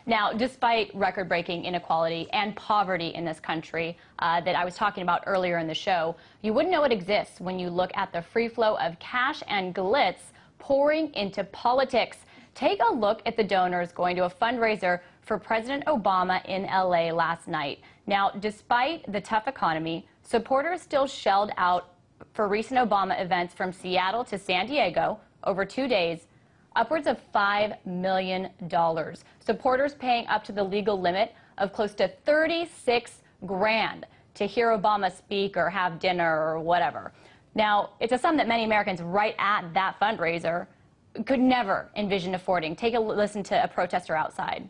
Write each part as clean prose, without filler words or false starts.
Now, despite record-breaking inequality and poverty in this country that I was talking about earlier in the show, you wouldn't know it exists when you look at the free flow of cash and glitz pouring into politics. Take a look at the donors going to a fundraiser for President Obama in LA last night. Now, despite the tough economy, supporters still shelled out for recent Obama events from Seattle to San Diego over 2 days, upwards of $5 million. Supporters paying up to the legal limit of close to 36 grand to hear Obama speak or have dinner or whatever. Now, it's a sum that many Americans right at that fundraiser could never envision affording. Take a listen to a protester outside.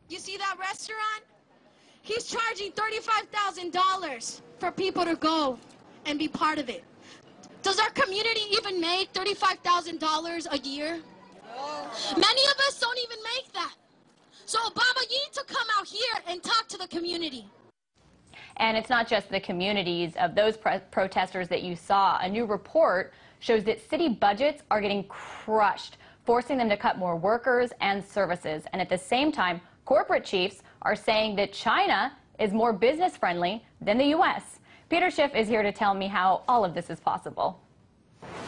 You see that restaurant? He's charging $35,000 for people to go and be part of it. Does our community even make $35,000 a year? No. Many of us don't even make that. So Obama, you need to come out here and talk to the community. And it's not just the communities of those protesters that you saw. A new report shows that city budgets are getting crushed, forcing them to cut more workers and services. And at the same time, corporate chiefs are saying that China is more business friendly than the U.S. Peter Schiff is here to tell me how all of this is possible.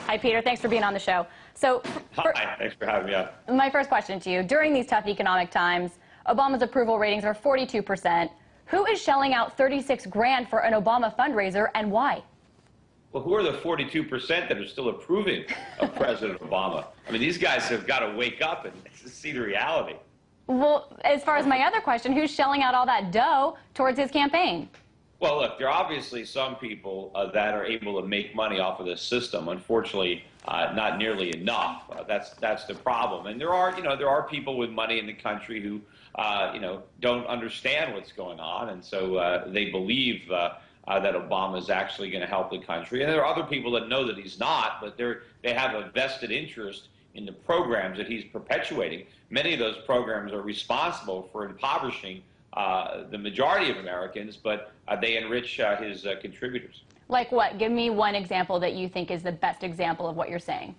Hi, Peter. Thanks for being on the show. So, hi. Thanks for having me on. My first question to you. During these tough economic times, Obama's approval ratings are 42%. Who is shelling out 36 grand for an Obama fundraiser, and why? Well, who are the 42% that are still approving of President Obama? I mean, these guys have got to wake up and see the reality. Well, as far as my other question, who's shelling out all that dough towards his campaign? Well, look, there are obviously some people that are able to make money off of this system. Unfortunately, not nearly enough. That's the problem. And there are people with money in the country who, don't understand what's going on, and so they believe that Obama is actually going to help the country. And there are other people that know that he's not, but they have a vested interest in the programs that he's perpetuating. Many of those programs are responsible for impoverishing the majority of Americans, but they enrich his contributors. Like what? Give me one example that you think is the best example of what you're saying.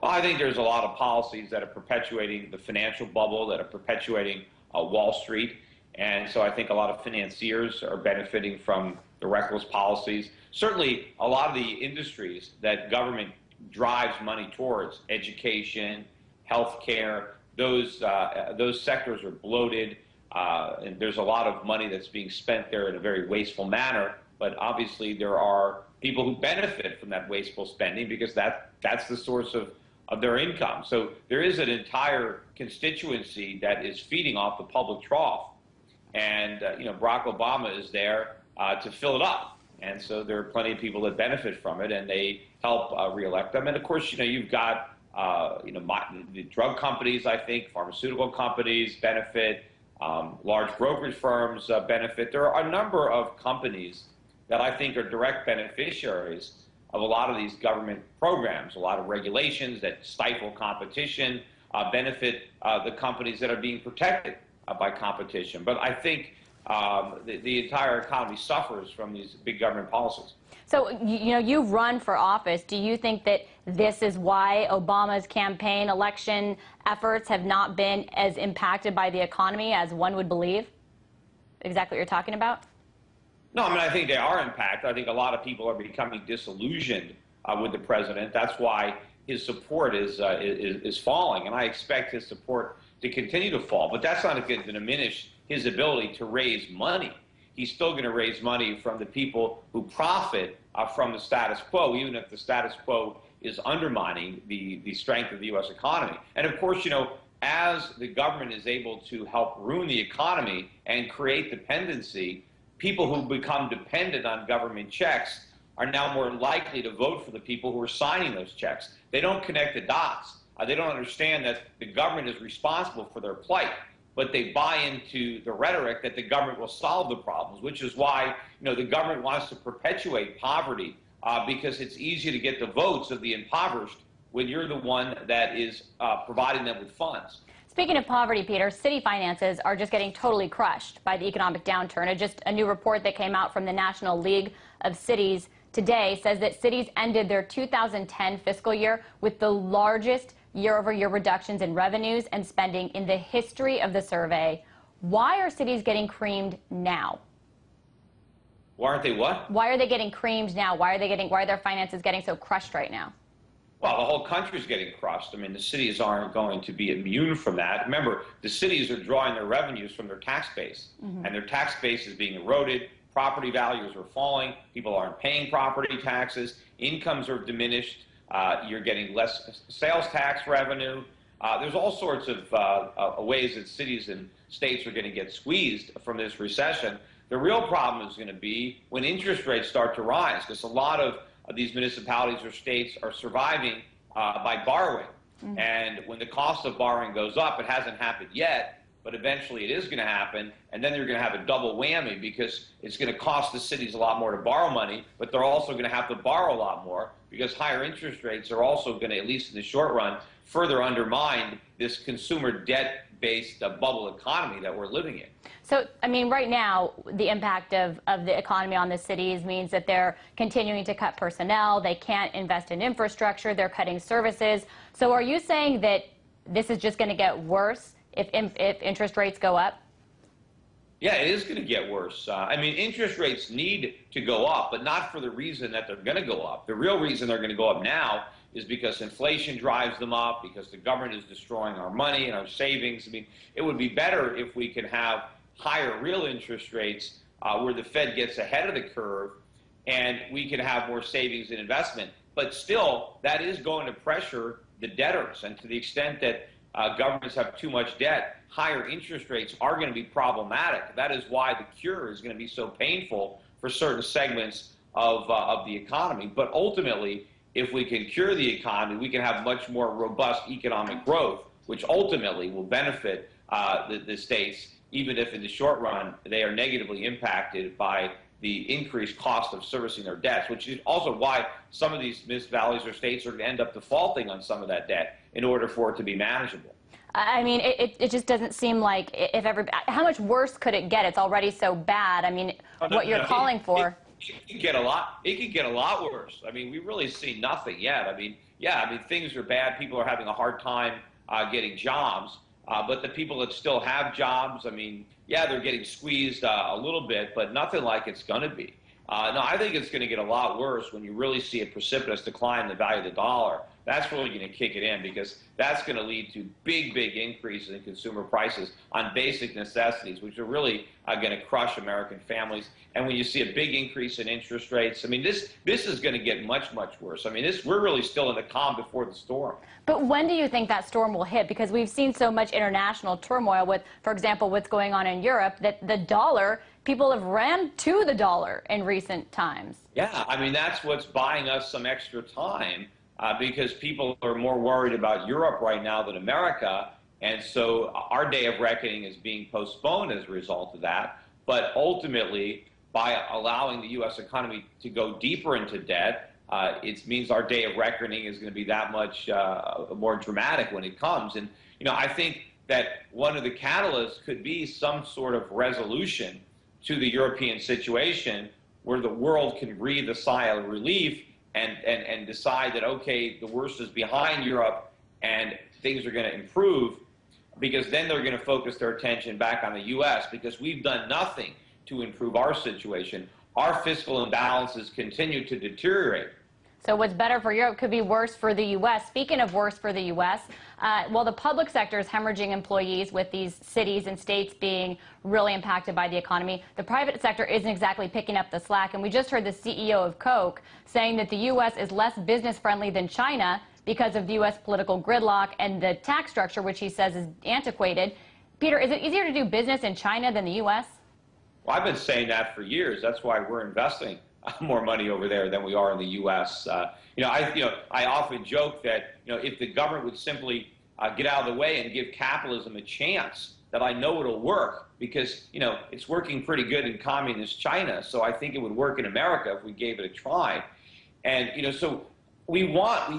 Well, I think there's a lot of policies that are perpetuating the financial bubble, that are perpetuating Wall Street. And so I think a lot of financiers are benefiting from the reckless policies. Certainly, a lot of the industries that government drives money towards, education, healthcare, those sectors are bloated. And there's a lot of money that's being spent there in a very wasteful manner. But obviously, there are people who benefit from that wasteful spending because that's the source of their income. So there is an entire constituency that is feeding off the public trough. And, Barack Obama is there to fill it up. And so there are plenty of people that benefit from it, and they help reelect them. And, of course, you've got, the drug companies, I think, pharmaceutical companies benefit, large brokerage firms benefit. There are a number of companies that I think are direct beneficiaries of a lot of these government programs. A lot of regulations that stifle competition benefit the companies that are being protected by competition. But I think the entire economy suffers from these big government policies. So, you've run for office. Do you think that this is why Obama's campaign election efforts have not been as impacted by the economy as one would believe? Exactly what you're talking about? No, I mean, I think they are impacted. I think a lot of people are becoming disillusioned with the president. That's why his support is falling, and I expect his support to continue to fall. But that's not going to diminish his ability to raise money. He's still going to raise money from the people who profit from the status quo, even if the status quo is undermining the strength of the U.S. economy. And of course, as the government is able to help ruin the economy and create dependency, people who become dependent on government checks are now more likely to vote for the people who are signing those checks. They don't connect the dots. They don't understand that the government is responsible for their plight, but they buy into the rhetoric that the government will solve the problems, which is why the government wants to perpetuate poverty because it's easy to get the votes of the impoverished when you're the one that is providing them with funds. Speaking of poverty, Peter, city finances are just getting totally crushed by the economic downturn. Just a new report that came out from the National League of Cities today says that cities ended their 2010 fiscal year with the largest year-over-year reductions in revenues and spending in the history of the survey. Why are cities getting creamed now? Why aren't they what? Why are they getting creamed now? Why are their finances getting so crushed right now? Well, the whole country's getting crushed. I mean, the cities aren't going to be immune from that. Remember, the cities are drawing their revenues from their tax base, and their tax base is being eroded. Property values are falling. People aren't paying property taxes. Incomes are diminished. You're getting less sales tax revenue. There's all sorts of ways that cities and states are going to get squeezed from this recession. The real problem is going to be when interest rates start to rise, because a lot of these municipalities or states are surviving by borrowing. And when the cost of borrowing goes up, it hasn't happened yet, but eventually it is going to happen. And then you're going to have a double whammy, because it's going to cost the cities a lot more to borrow money, but they're also going to have to borrow a lot more, because higher interest rates are also going to, at least in the short run, further undermine this consumer debt-based bubble economy that we're living in. So, I mean, right now, the impact of the economy on the cities means that they're continuing to cut personnel, they can't invest in infrastructure, they're cutting services. So are you saying that this is just going to get worse if interest rates go up? Yeah, it is going to get worse. I mean, interest rates need to go up, but not for the reason that they're going to go up. The real reason they're going to go up now is because inflation drives them up, because the government is destroying our money and our savings. I mean, it would be better if we could have higher real interest rates where the Fed gets ahead of the curve and we can have more savings and investment. But still, that is going to pressure the debtors. And to the extent that governments have too much debt, higher interest rates are going to be problematic. That is why the cure is going to be so painful for certain segments of the economy. But ultimately, if we can cure the economy, we can have much more robust economic growth, which ultimately will benefit the states, even if in the short run they are negatively impacted by the increased cost of servicing their debts, which is also why some of these municipalities or states are going to end up defaulting on some of that debt in order for it to be manageable. I mean, it just doesn't seem like how much worse could it get? It's already so bad. I mean, what you're calling for. It could get a lot. It could get a lot worse. I mean, we really see nothing yet. I mean, yeah, I mean, things are bad. People are having a hard time getting jobs. But the people that still have jobs, I mean, yeah, they're getting squeezed a little bit, but nothing like it's going to be. No, I think it's going to get a lot worse when you really see a precipitous decline in the value of the dollar. That's really going to kick it in, because that's going to lead to big, big increases in consumer prices on basic necessities, which are really going to crush American families. And when you see a big increase in interest rates, I mean, this is going to get much, much worse. I mean, we're really still in the calm before the storm. But when do you think that storm will hit? Because we've seen so much international turmoil with, for example, what's going on in Europe, that the dollar, people have ran to the dollar in recent times. Yeah, I mean, that's what's buying us some extra time. Because people are more worried about Europe right now than America, and so our day of reckoning is being postponed as a result of that. But ultimately, by allowing the U.S. economy to go deeper into debt, it means our day of reckoning is going to be that much more dramatic when it comes. And, you know, I think that one of the catalysts could be some sort of resolution to the European situation where the world can breathe a sigh of relief and decide that, okay, the worst is behind Europe and things are going to improve, because then they're going to focus their attention back on the U.S. because we've done nothing to improve our situation. Our fiscal imbalances continue to deteriorate. So what's better for Europe could be worse for the U.S. Speaking of worse for the U.S., well, the public sector is hemorrhaging employees with these cities and states being really impacted by the economy. The private sector isn't exactly picking up the slack. And we just heard the CEO of Coke saying that the U.S. is less business-friendly than China because of the U.S. political gridlock and the tax structure, which he says is antiquated. Peter, is it easier to do business in China than the U.S.? Well, I've been saying that for years. That's why we're investing more money over there than we are in the U.S. I often joke that, if the government would simply get out of the way and give capitalism a chance, that I know it'll work, because, it's working pretty good in communist China. So I think it would work in America if we gave it a try. And, so we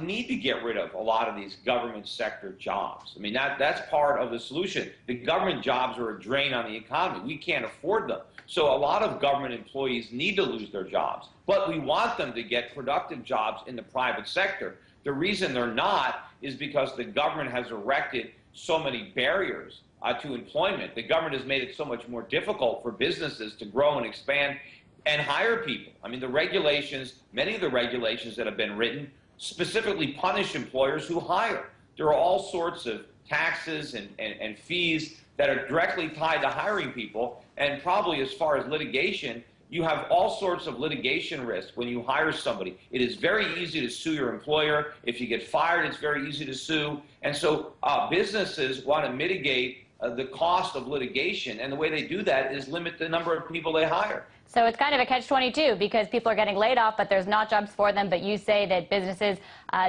need to get rid of a lot of these government sector jobs. I mean, that's part of the solution. The government jobs are a drain on the economy. We can't afford them. So a lot of government employees need to lose their jobs, but we want them to get productive jobs in the private sector. The reason they're not is because the government has erected so many barriers to employment. The government has made it so much more difficult for businesses to grow and expand and hire people. I mean, the regulations, many of the regulations that have been written specifically punish employers who hire. There are all sorts of taxes and fees that are directly tied to hiring people. And probably as far as litigation, you have all sorts of litigation risk when you hire somebody. It is very easy to sue your employer. If you get fired, it's very easy to sue. And so businesses want to mitigate the cost of litigation, and the way they do that is limit the number of people they hire. So it's kind of a catch-22 because people are getting laid off, but there's not jobs for them. But you say that businesses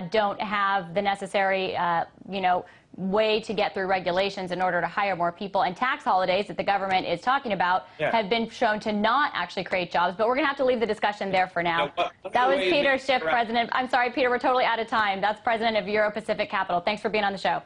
don't have the necessary, way to get through regulations in order to hire more people. And tax holidays that the government is talking about have been shown to not actually create jobs. But we're going to have to leave the discussion there for now. That was Peter Schiff, president. I'm sorry, Peter, we're totally out of time. That's president of Euro Pacific Capital. Thanks for being on the show.